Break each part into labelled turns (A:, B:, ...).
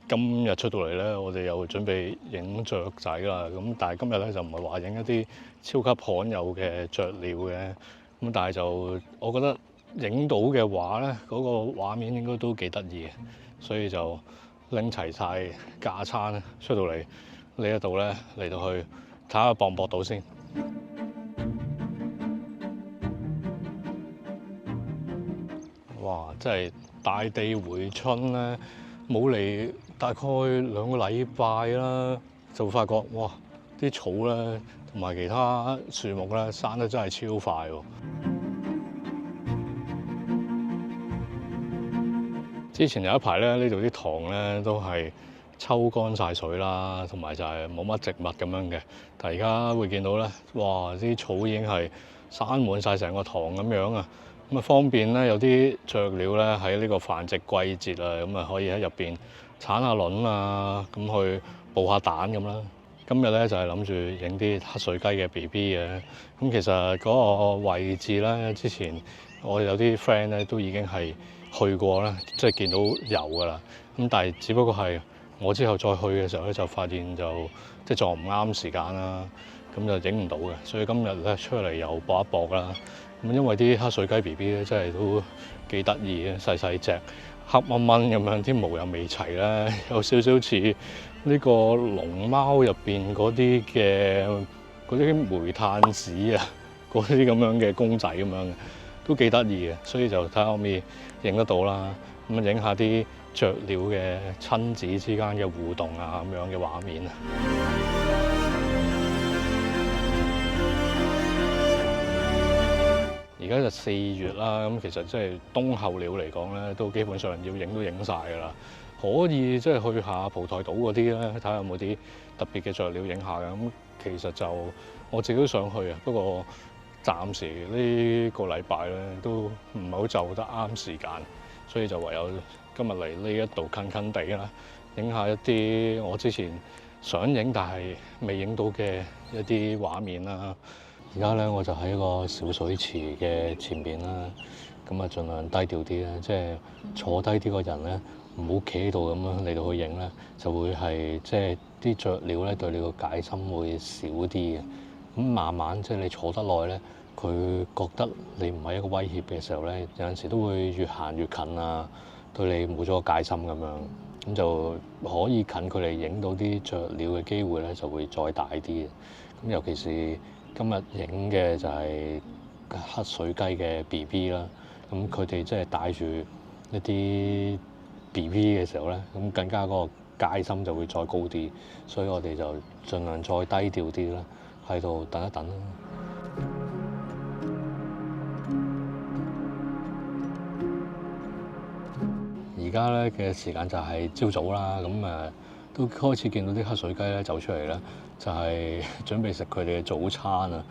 A: 今日出到嚟咧，我哋又準備影雀仔啦。咁但係今日咧就唔係話影一啲超級罕有嘅雀鳥嘅。咁但係就我覺得影到嘅話咧，嗰個畫面應該都幾得意嘅，所以就拎齊晒架撐出到嚟呢一度咧，嚟到去睇下博唔博到先。哇！真係大地回春咧，冇嚟大概2個禮拜啦，就發覺哇！啲草咧同埋其他樹木咧生得真係超快喎。之前有一排咧，呢度啲塘咧都係抽乾晒水啦，同埋就係冇乜植物咁樣嘅。但係而家會見到咧，哇！啲草已經係生滿晒成個塘咁樣啊！咁啊方便咧，有啲雀鳥咧喺呢個繁殖季節啊，咁啊可以喺入邊產下卵啊，咁去抱下蛋咁啦。今日咧就係諗住影啲黑水雞嘅 BB 嘅。咁其實嗰個位置咧，之前我有啲 friend 咧都已經係去過啦，即係見到有㗎啦。咁但係只不過係我之後再去嘅時候咧，就發現就即係撞唔啱時間啦，咁就影唔到嘅。所以今日咧出嚟又搏一搏啦。咁因為啲黑水雞 BB 咧真係都幾得意嘅，細細隻黑掹掹咁樣，啲毛又未齊咧，有少少似呢個龍貓入邊嗰啲煤炭紙啊，嗰啲咁樣嘅公仔咁樣嘅，都幾得意嘅。所以就睇下可唔可以影得到啦。咁影下啲雀鳥嘅親子之間嘅互動啊，咁樣嘅畫面啊。而家就4月啦，咁其實即係冬候鳥嚟講咧，都基本上要影都影晒㗎啦。可以即係去下蒲台島嗰啲咧，睇下有冇啲特別嘅雀鳥影下嘅。咁其實就我自己都想去啊，不過暫時呢個禮拜咧都唔係好就得啱時間，所以就唯有今日嚟呢一度近近地啦，影下一啲我之前想影但係未影到嘅一啲畫面啦。而家咧我就喺個小水池嘅前邊啦，咁啊盡量低調啲啦，即係坐低啲個人咧，唔好企喺度咁樣嚟到去影咧，就會係即係啲雀鳥咧對你個戒心會少啲嘅。咁慢慢即係你坐得耐咧，佢覺得你唔係一個威脅嘅時候咧，有陣時都會越行越近啊，對你冇咗個戒心咁樣，咁就可以近距離影到啲雀鳥嘅機會咧就會再大啲嘅。咁尤其是今日影嘅就係黑水雞嘅 BB 啦，咁佢哋即係帶住一啲 BB 嘅時候咧，咁更加嗰個戒心就會再高啲，所以我哋就盡量再低調啲啦，喺度等一等啦。而家咧嘅時間就係朝早啦，咁都開始見到啲黑水雞咧走出嚟啦，就係準備食佢哋嘅早餐啊！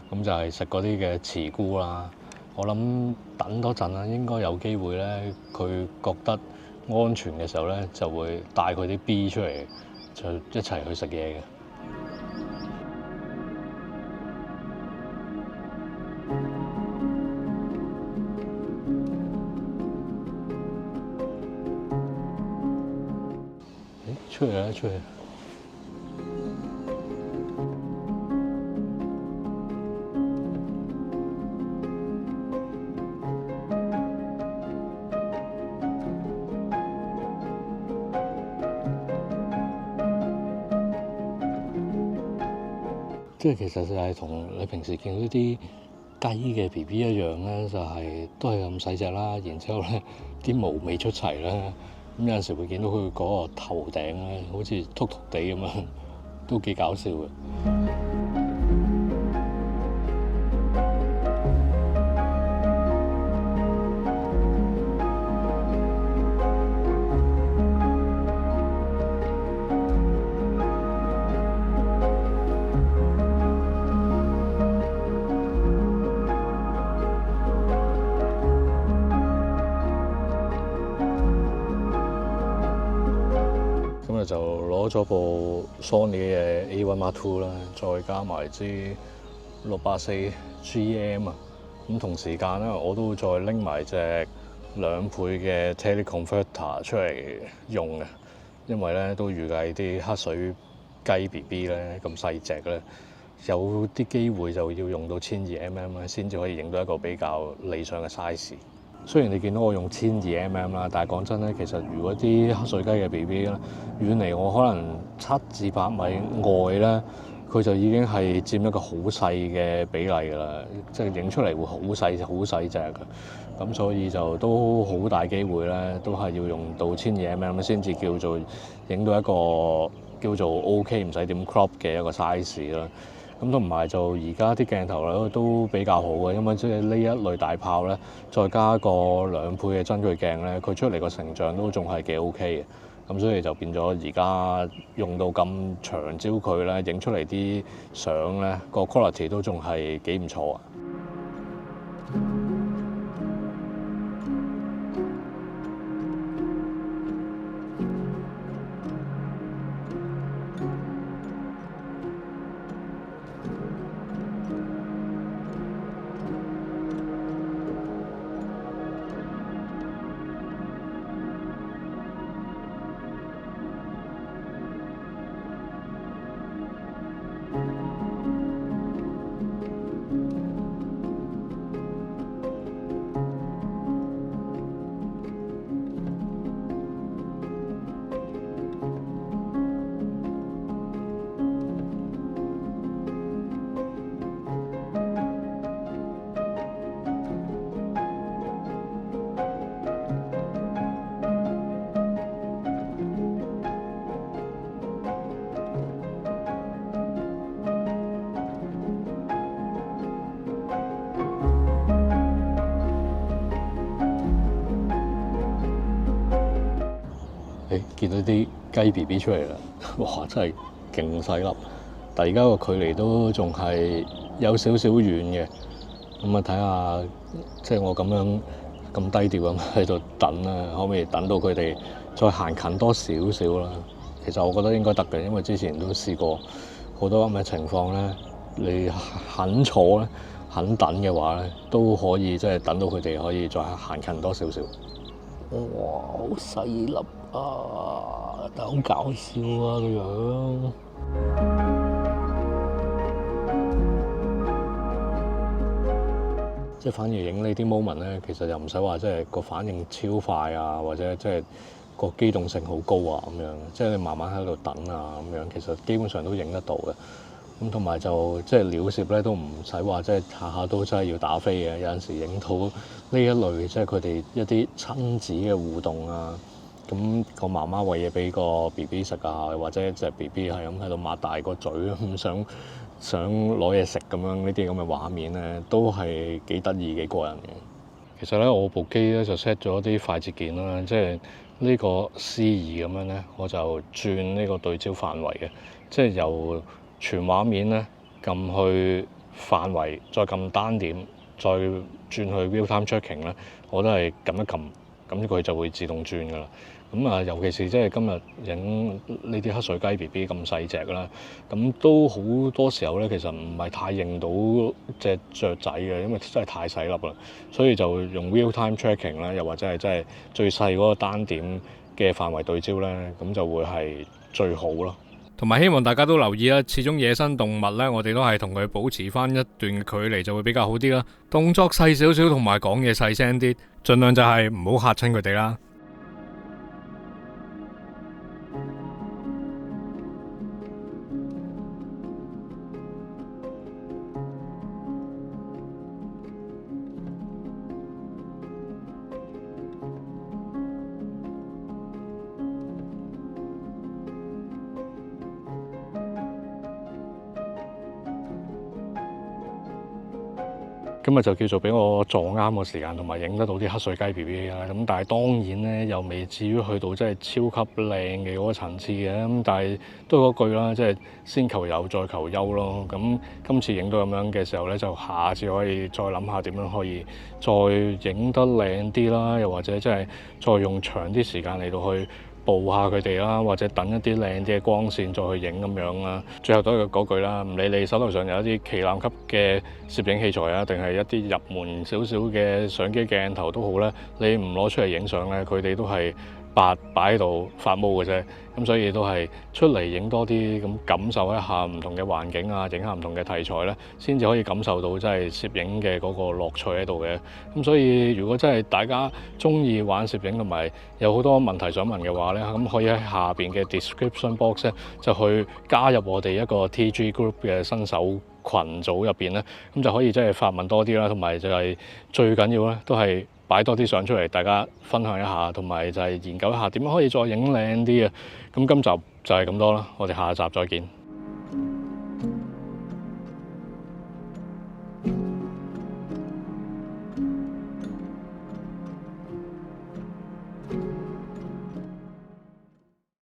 A: 咁就係食嗰啲嘅茨菇啦。我諗等多陣啦，應該有機會咧，佢覺得安全嘅時候咧，就會帶佢啲 B 出嚟，就一齊去食嘢嘅。出嚟啦！出嚟！即係其實就係同你平時見到啲雞嘅 BB 一樣咧，就係都係咁細隻啦。然之後咧，啲毛未出齊啦。咁有陣時會見到佢嗰個頭頂咧，好似禿禿地咁樣，都幾搞笑嘅。就攞咗部 Sony 嘅 A1 Mark II 啦，再加埋支684 GM 啊，咁同時間咧我都再拎埋隻2倍嘅 Teleconverter 出嚟用嘅，因為咧都預計啲黑水雞 BB 咧咁細隻咧，有啲機會就要用到12mm 咧，先至可以影到一個比較理想嘅 size。雖然你見到我用12mm啦，但係講真咧，其實如果啲黑水雞嘅 BB 咧遠離我可能7至8米外咧，佢就已經係佔一個好細嘅比例㗎啦，即係影出嚟會好細隻㗎。咁所以就都好大機會咧，都係要用到12mm先至叫做影到一個叫做 OK 唔使點 crop 嘅一個 size 啦。咁同埋就而家啲鏡頭咧都比較好嘅，因為即係呢一類大炮咧，再加個2倍嘅增距鏡咧，佢出嚟個成像都仲係幾 OK 嘅。咁所以就變咗而家用到咁長焦距咧，影出嚟啲相咧個 quality 都仲係幾唔錯啊！見到啲雞 BB 出嚟啦，哇！真係勁細粒，但而家個距離都仲係有少少遠嘅。咁啊，睇下即係我咁樣咁低調咁喺度等啦，可唔可以等到佢哋再行近多少少啦？其實我覺得應該得嘅，因為之前都試過好多咁嘅情況咧，你肯坐咧、肯等嘅話咧，都可以即係等到佢哋可以再行近多少少。哇！好細粒啊，但係好搞笑啊個樣。即係反而影呢啲 moment 咧，其實又唔使話即係個反應超快啊，或者即係個機動性好高啊咁樣。即係你慢慢喺度等啊咁樣，其實基本上都影得到嘅。咁同埋就即係鳥攝咧，都唔使話即係下下都真係要打飛嘅。有陣時影到呢一類即係佢哋一啲親子嘅互動啊，咁個媽媽餵嘢俾個 BB 食啊，或者隻 BB 係咁喺度擘大個嘴咁想攞嘢食咁樣，呢啲咁嘅畫面咧，都係幾得意幾過癮嘅。其實咧，我部機咧就 set 咗啲快捷鍵啦，即係呢個 C2咁樣咧，我就轉呢個對焦範圍嘅，即係由全畫面咧撳去範圍，再撳單點，再轉去 real time tracking 咧，我都係撳一撳，咁佢就會自動轉噶啦。咁啊，尤其是即係今日影呢啲黑水雞 BB 咁細隻啦，咁都好多時候咧，其實唔係太認到隻雀仔嘅，因為真係太細粒啦，所以就用 real time tracking 啦，又或者係真係最細嗰個單點嘅範圍對焦咧，咁就會係最好咯。
B: 同埋希望大家都留意啦，始終野生動物呢，我哋都係同佢保持翻一段距離就會比較好啲啦。動作細少少，同埋講嘢細聲啲，盡量就係唔好嚇親佢哋啦。
A: 今日就叫做俾我撞啱個時間，同埋影得到啲黑水雞 BB 啦。咁但係當然咧，又未至於去到即係超級靚嘅嗰個層次嘅。咁但係都係嗰句啦，即係先求有再求優咯。咁今次影到咁樣嘅時候咧，就下次可以再諗下點樣可以再影得靚啲啦，又或者即係再用長啲時間嚟到去捕下佢哋啦，或者等一啲靚啲嘅光線再去影咁樣啦。最後都係嗰句啦，唔理你手頭上有一啲旗艦級嘅攝影器材啊，定係一啲入門少少嘅相機鏡頭都好咧，你唔攞出嚟影相咧，佢哋都係8擺喺度發毛嘅啫。咁所以都係出嚟影多啲，咁感受一下唔同嘅環境啊，影下唔同嘅題材咧，先至可以感受到真係攝影嘅嗰個樂趣喺度嘅。咁所以如果真係大家中意玩攝影同埋有好多問題想問嘅話咧，咁可以喺下邊嘅 description box 咧就去加入我哋一個 TG group 嘅新手群組入邊咧，咁就可以真係發問多啲啦，同埋就係最緊要咧都係擺多啲相出嚟，大家分享一下，同埋就係研究一下點樣可以再影靚啲啊！咁今集就係咁多啦，我哋下集再見。